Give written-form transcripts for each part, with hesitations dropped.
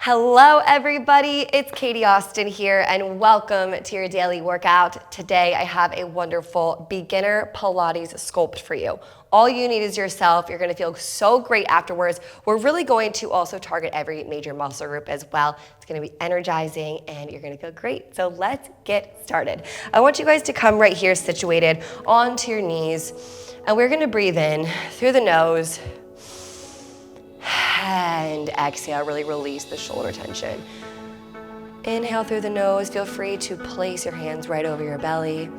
Hello everybody, it's Katie Austin here and welcome to your daily workout. Today I have a wonderful beginner Pilates sculpt for you. All you need is yourself. You're gonna feel so great afterwards. We're really going to also target every major muscle group as well. It's gonna be energizing and you're gonna feel great. So let's get started. I want you guys to come right here situated onto your knees and we're gonna breathe in through the nose and exhale, really release the shoulder tension. Inhale through the nose, feel free to place your hands right over your belly.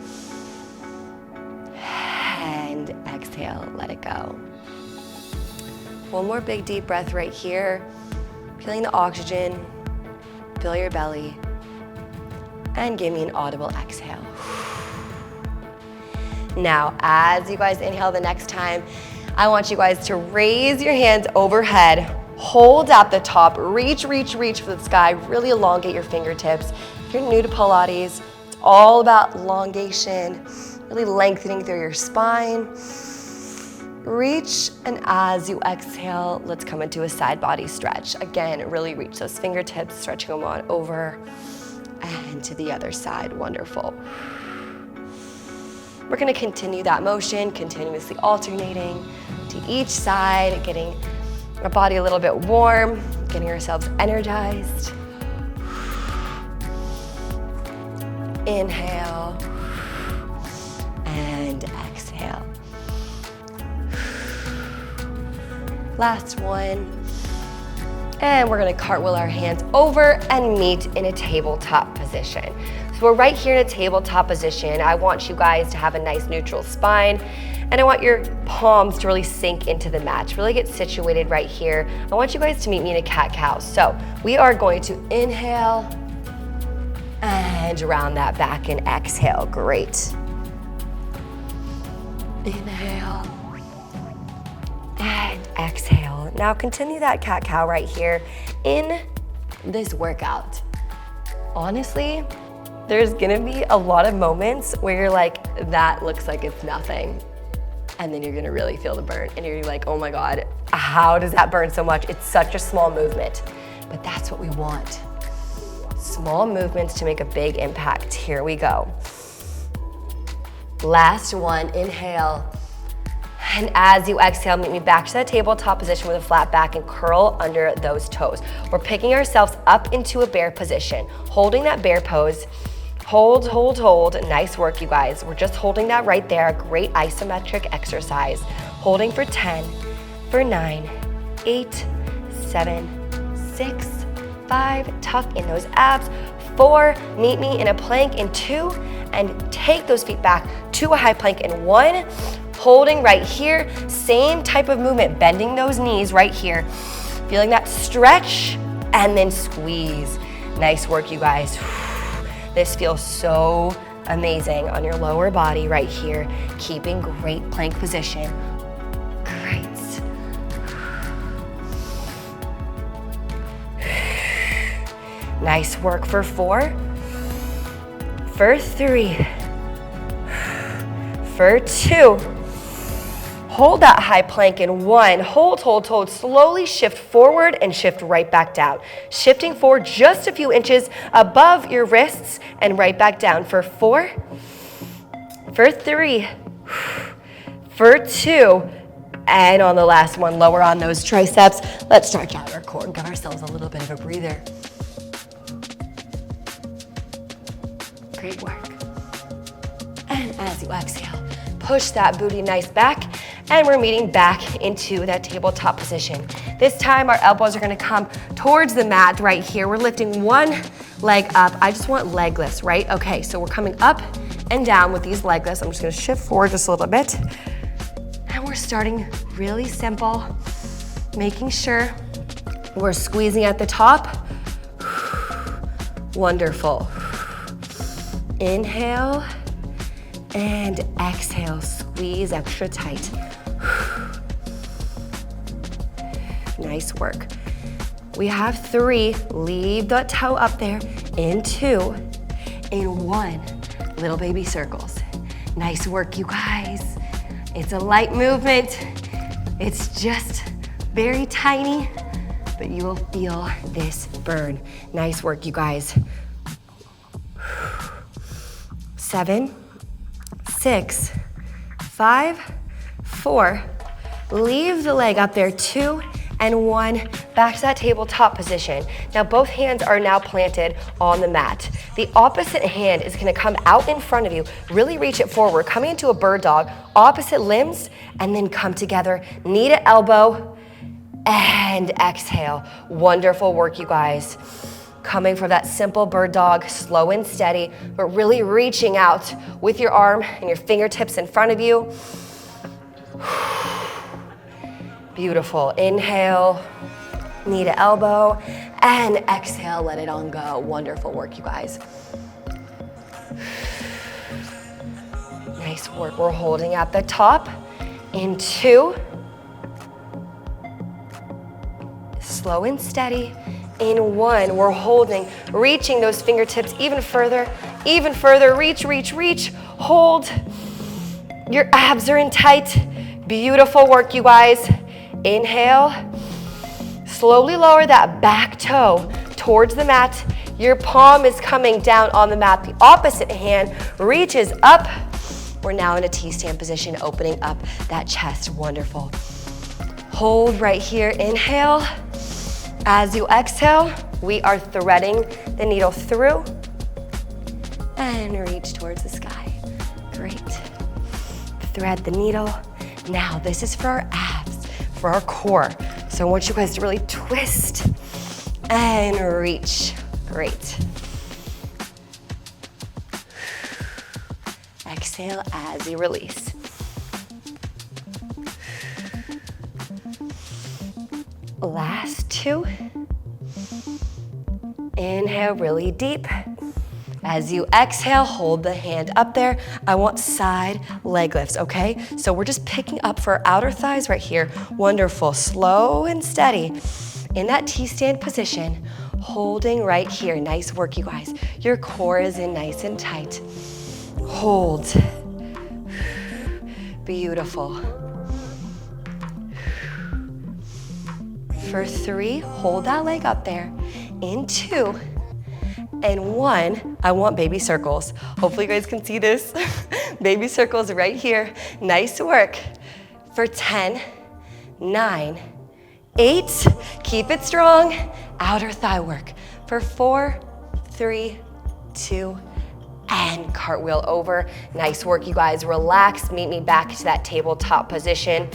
And exhale, let it go. One more big deep breath right here. Feeling the oxygen, fill your belly, and give me an audible exhale. Now, as you guys inhale the next time, I want you guys to raise your hands overhead, hold at the top, reach for the sky, really elongate your fingertips. If you're new to Pilates, it's all about elongation, really lengthening through your spine. Reach, and as you exhale, let's come into a side body stretch. Again, really reach those fingertips, stretching them on over and to the other side. Wonderful. We're gonna continue that motion, continuously alternating to each side, getting our body a little bit warm, getting ourselves energized. Inhale and exhale. Last one. And we're gonna cartwheel our hands over and meet in a tabletop position. So we're right here in a tabletop position. I want you guys to have a nice neutral spine and I want your palms to really sink into the mat, really get situated right here. I want you guys to meet me in a cat-cow. So we are going to inhale and round that back and exhale, great. Inhale and exhale. Now continue that cat-cow right here in this workout. Honestly, there's gonna be a lot of moments where you're like, that looks like it's nothing. And then you're gonna really feel the burn and you're like, oh my God, how does that burn so much? It's such a small movement, but that's what we want. Small movements to make a big impact. Here we go. Last one, inhale. And as you exhale, meet me back to that tabletop position with a flat back and curl under those toes. We're picking ourselves up into a bear position, holding that bear pose. Hold, hold, hold. Nice work, you guys. We're just holding that right there. Great isometric exercise. Holding for 10, for 9, 8, 7, 6, 5. Tuck in those abs. 4, meet me in a plank in 2, and take those feet back to a high plank in 1. Holding right here. Same type of movement, bending those knees right here. Feeling that stretch, and then squeeze. Nice work, you guys. This feels so amazing on your lower body right here. Keeping great plank position. Great. Nice work for 4, for 3, for 2. Hold that high plank in 1. Hold, hold, hold. Slowly shift forward and shift right back down. Shifting forward just a few inches above your wrists and right back down for 4, for 3, for 2. And on the last one, lower on those triceps. Let's stretch out our core and give ourselves a little bit of a breather. Great work. And as you exhale, push that booty nice back. And we're meeting back into that tabletop position. This time our elbows are gonna come towards the mat right here. We're lifting one leg up. I just want leg lifts, right? Okay, so we're coming up and down with these leg lifts. I'm just gonna shift forward just a little bit. And we're starting really simple, making sure we're squeezing at the top. Wonderful. Inhale and exhale, squeeze extra tight. Nice work. We have 3, leave the toe up there, in 2, in 1, little baby circles. Nice work, you guys. It's a light movement. It's just very tiny, but you will feel this burn. Nice work, you guys. 7, 6, 5, 4. Leave the leg up there, 2 and 1. Back to that tabletop position. Now both hands are now planted on the mat. The opposite hand is gonna come out in front of you, really reach it forward, coming into a bird dog, opposite limbs, and then come together, knee to elbow, and exhale. Wonderful work, you guys. Coming from that simple bird dog, slow and steady, but really reaching out with your arm and your fingertips in front of you. Beautiful. Inhale, knee to elbow, and exhale, let it on go. Wonderful work, you guys. Nice work. We're holding at the top in 2. Slow and steady. In 1, we're holding, reaching those fingertips even further, reach, reach, reach, hold. Your abs are in tight. Beautiful work, you guys. Inhale, slowly lower that back toe towards the mat. Your palm is coming down on the mat. The opposite hand reaches up. We're now in a T-stand position, opening up that chest. Wonderful. Hold right here, inhale. As you exhale, we are threading the needle through and reach towards the sky. Great. Thread the needle. Now this is for our abs, for our core. So I want you guys to really twist and reach. Great. Exhale as you release. Last 2. Inhale really deep. As you exhale, hold the hand up there. I want side leg lifts, okay? So we're just picking up for our outer thighs right here. Wonderful, slow and steady. In that T-stand position, holding right here. Nice work, you guys. Your core is in nice and tight. Hold. Beautiful. For 3, hold that leg up there. In 2, and 1, I want baby circles. Hopefully you guys can see this. Baby circles right here. Nice work. For 10, 9, 8, keep it strong. Outer thigh work. For 4, 3, 2, and cartwheel over. Nice work, you guys. Relax. Meet me back to that tabletop position.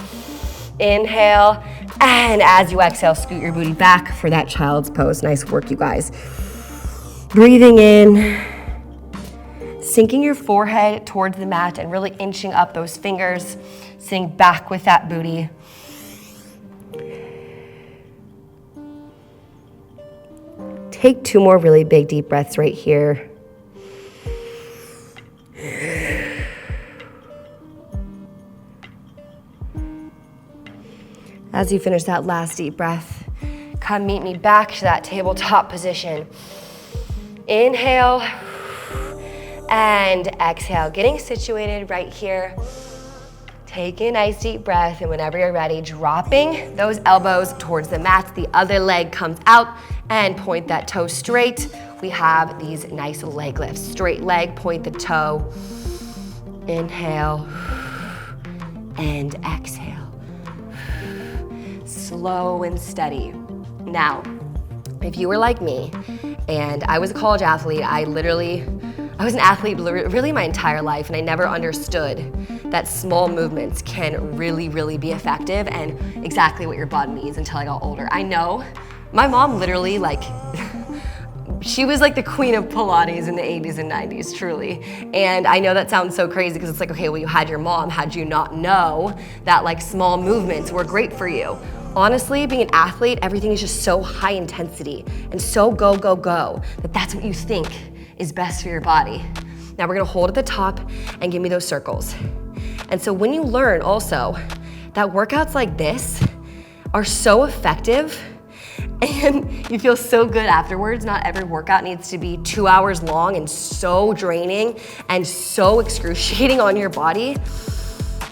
Inhale, and as you exhale, scoot your booty back for that child's pose. Nice work, you guys. Breathing in, sinking your forehead towards the mat and really inching up those fingers, sitting back with that booty. Take 2 more really big deep breaths right here. As you finish that last deep breath, come meet me back to that tabletop position. Inhale and exhale, getting situated right here. Take a nice deep breath, and whenever you're ready, dropping those elbows towards the mat. The other leg comes out and point that toe straight. We have these nice leg lifts. Straight leg, point the toe. Inhale and exhale. Slow and steady. Now, if you were like me and I was a college athlete, I was an athlete really my entire life, and I never understood that small movements can really, really be effective and exactly what your body needs until I got older. I know my mom literally she was like the queen of Pilates in the 80s and 90s, truly. And I know that sounds so crazy because it's like, okay, well, you had your mom. Had you not know that small movements were great for you? Honestly, being an athlete, everything is just so high intensity and so go, go, go that that's what you think is best for your body. Now we're gonna hold at the top and give me those circles. And so when you learn also that workouts like this are so effective and you feel so good afterwards, not every workout needs to be 2 hours long and so draining and so excruciating on your body,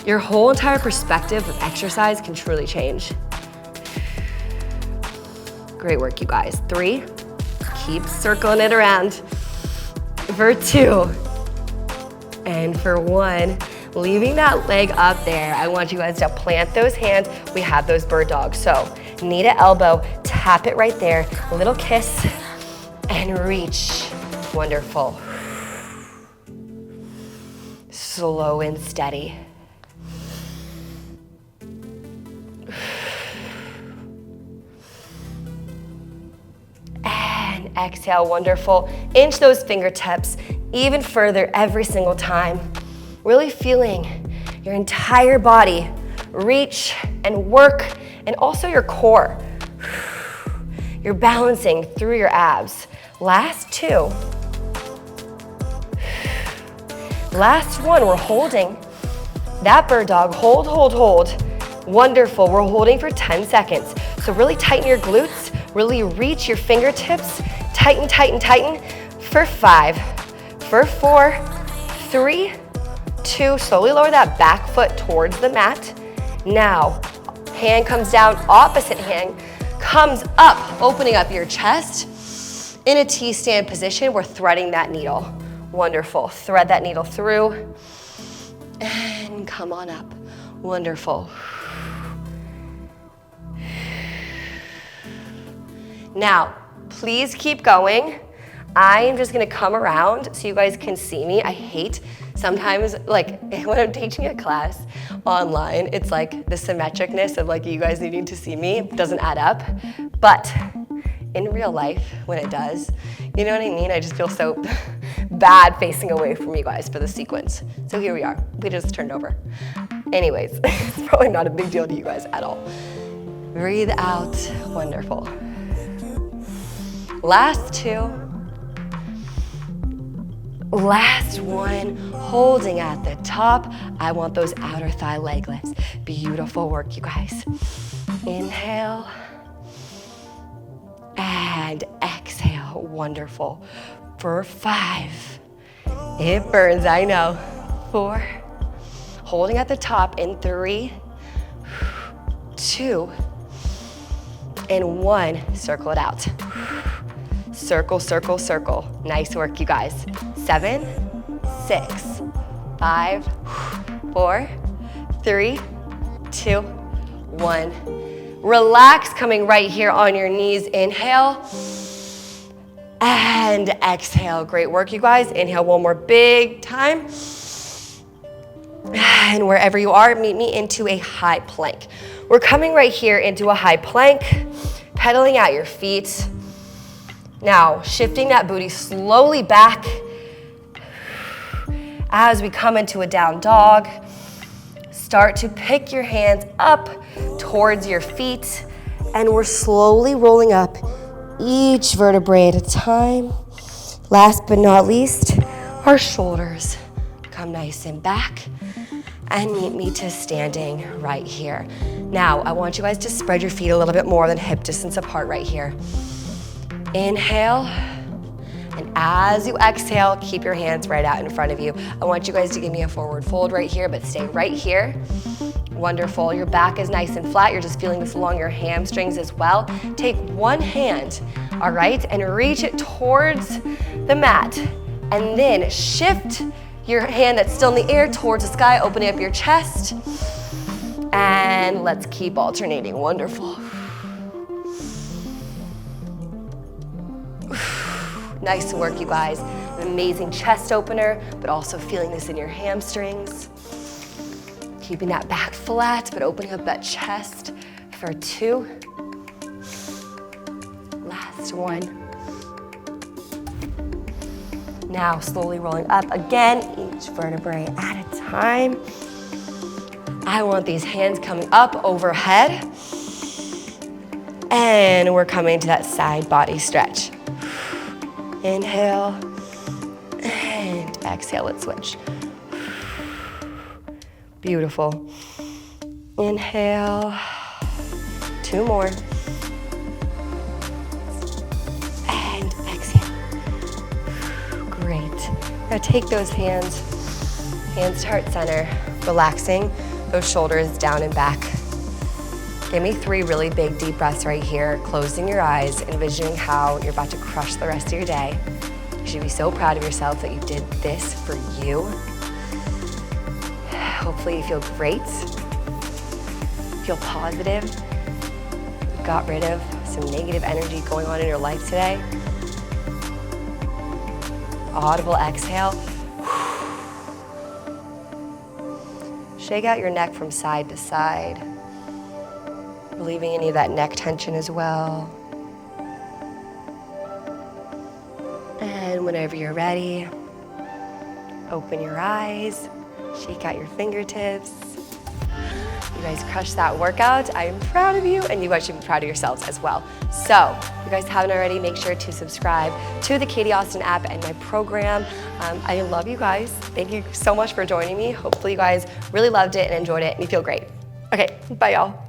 your whole entire perspective of exercise can truly change. Great work, you guys. 3, keep circling it around. For 2, and for 1. Leaving that leg up there, I want you guys to plant those hands. We have those bird dogs. So knee to elbow, tap it right there, a little kiss, and reach. Wonderful. Slow and steady. And exhale, wonderful. Inch those fingertips even further every single time. Really feeling your entire body reach and work, and also your core. You're balancing through your abs. Last 2. Last 1, we're holding that bird dog. Hold, hold, hold. Wonderful, we're holding for 10 seconds. So really tighten your glutes, really reach your fingertips. Tighten, tighten, tighten. For 5, for 4, 3, 2, slowly lower that back foot towards the mat. Now, hand comes down, opposite hand comes up, opening up your chest. In a T-stand position, we're threading that needle. Wonderful, thread that needle through and come on up. Wonderful. Now, please keep going. I am just gonna come around so you guys can see me. I hate sometimes, like when I'm teaching a class online, it's like the symmetricness of like you guys needing to see me doesn't add up. But in real life, when it does, you know what I mean? I just feel so bad facing away from you guys for the sequence. So here we are, we just turned over. Anyways, it's probably not a big deal to you guys at all. Breathe out, wonderful. Last 2. Last 1, holding at the top. I want those outer thigh leg lifts. Beautiful work, you guys. Inhale and exhale. Wonderful. For 5. It burns, I know. 4. Holding at the top in 3, 2, and 1. Circle it out. Circle, circle, circle. Nice work, you guys. 7, 6, 5, 4, 3, 2, 1. Relax, coming right here on your knees. Inhale and exhale. Great work, you guys. Inhale one more big time. And wherever you are, meet me into a high plank. We're coming right here into a high plank, pedaling out your feet. Now, shifting that booty slowly back as we come into a down dog. Start to pick your hands up towards your feet, and we're slowly rolling up each vertebrae at a time. Last but not least, our shoulders come nice and back, and meet me to standing right here. Now, I want you guys to spread your feet a little bit more than hip distance apart right here. Inhale, and as you exhale, keep your hands right out in front of you. I want you guys to give me a forward fold right here, but stay right here. Wonderful, your back is nice and flat. You're just feeling this along your hamstrings as well. Take one hand, all right, and reach it towards the mat. And then shift your hand that's still in the air towards the sky, opening up your chest. And let's keep alternating, wonderful. Nice work, you guys. An amazing chest opener, but also feeling this in your hamstrings. Keeping that back flat, but opening up that chest for 2. Last 1. Now slowly rolling up again, each vertebrae at a time. I want these hands coming up overhead. And we're coming to that side body stretch. Inhale and exhale, let's switch. Beautiful. Inhale, 2 more. And exhale. Great. Now take those hands to heart center, relaxing those shoulders down and back. Give me 3 really big deep breaths right here, closing your eyes, envisioning how you're about to crush the rest of your day. You should be so proud of yourself that you did this for you. Hopefully you feel great, feel positive. You got rid of some negative energy going on in your life today. Audible exhale. Shake out your neck from side to side, relieving any of that neck tension as well. And whenever you're ready, open your eyes, shake out your fingertips. You guys crushed that workout. I am proud of you, and you guys should be proud of yourselves as well. So, if you guys haven't already, make sure to subscribe to the Katie Austin app and my program. I love you guys. Thank you so much for joining me. Hopefully you guys really loved it and enjoyed it, and you feel great. Okay, bye y'all.